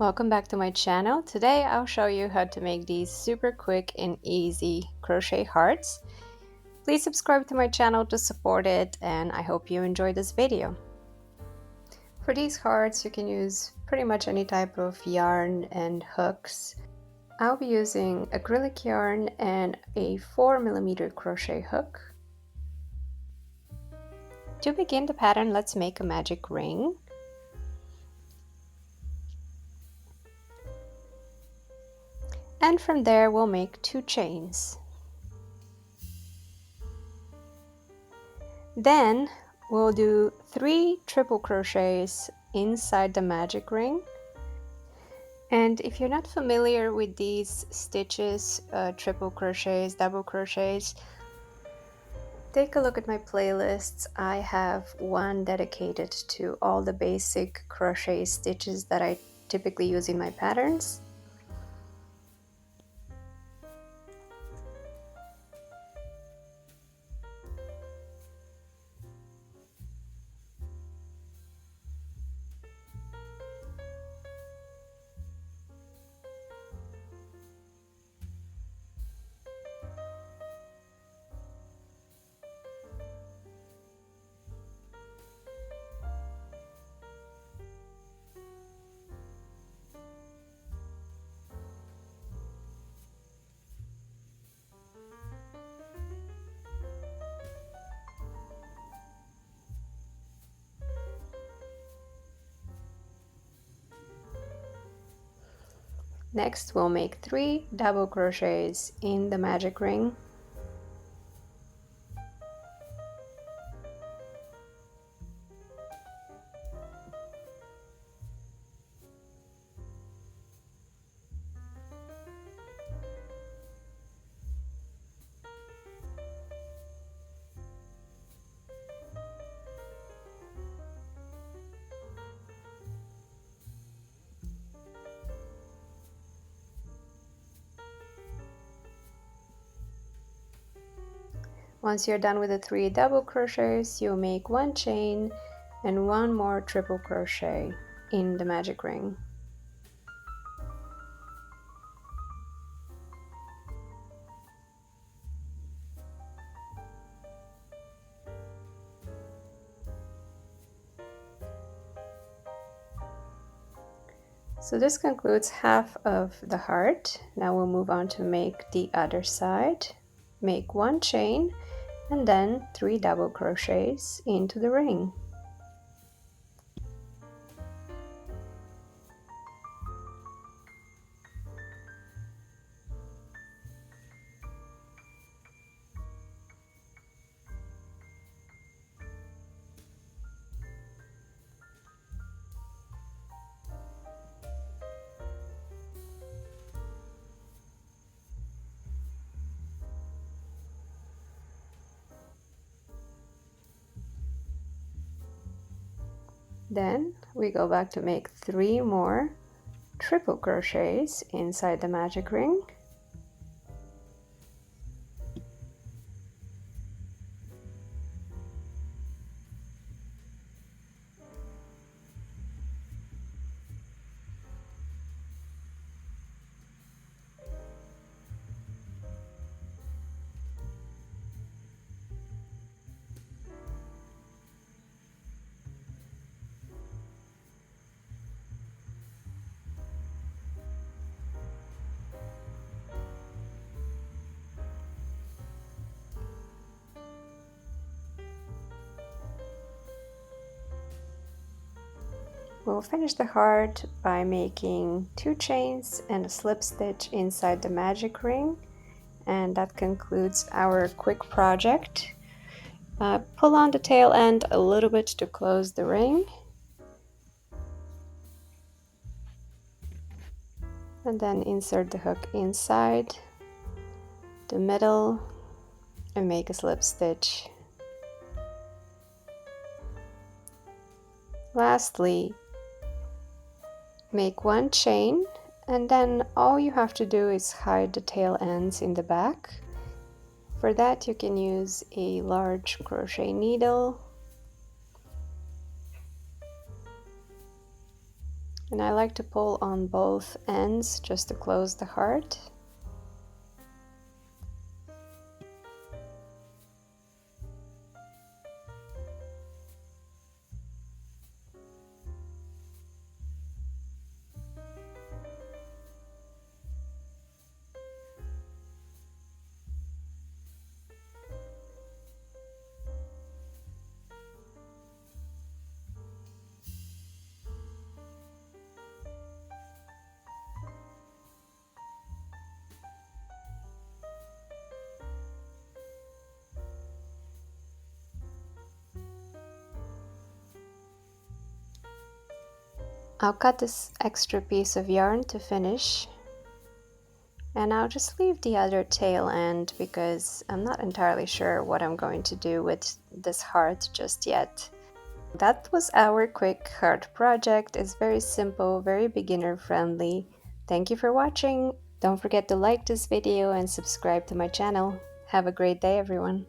Welcome back to my channel. Today I'll show you how to make these super quick and easy crochet hearts. Please subscribe to my channel to support it, and I hope you enjoy this video. For these hearts you can use pretty much any type of yarn and hooks. I'll be using acrylic yarn and a 4mm crochet hook. To begin the pattern, let's make a magic ring. And from there we'll make 2 chains. Then we'll do 3 triple crochets inside the magic ring. And if you're not familiar with these stitches, triple crochets, double crochets, take a look at my playlists. I have one dedicated to all the basic crochet stitches that I typically use in my patterns. Next, we'll make 3 double crochets in the magic ring. Once you're done with the 3 double crochets, you'll make 1 chain and 1 more triple crochet in the magic ring. So this concludes half of the heart. Now we'll move on to make the other side. Make 1 chain and then 3 double crochets into the ring. Then we go back to make 3 more triple crochets inside the magic ring. We'll finish the heart by making 2 chains and a slip stitch inside the magic ring, and that concludes our quick project. Pull on the tail end a little bit to close the ring, and then insert the hook inside the middle and make a slip stitch. Lastly, make 1 chain, and then all you have to do is hide the tail ends in the back. For that you can use a large crochet needle And I like to pull on both ends just to close the heart. I'll cut this extra piece of yarn to finish, and I'll just leave the other tail end because I'm not entirely sure what I'm going to do with this heart just yet. That was our quick heart project. It's very simple, very beginner friendly. Thank you for watching. Don't forget to like this video and subscribe to my channel. Have a great day, everyone.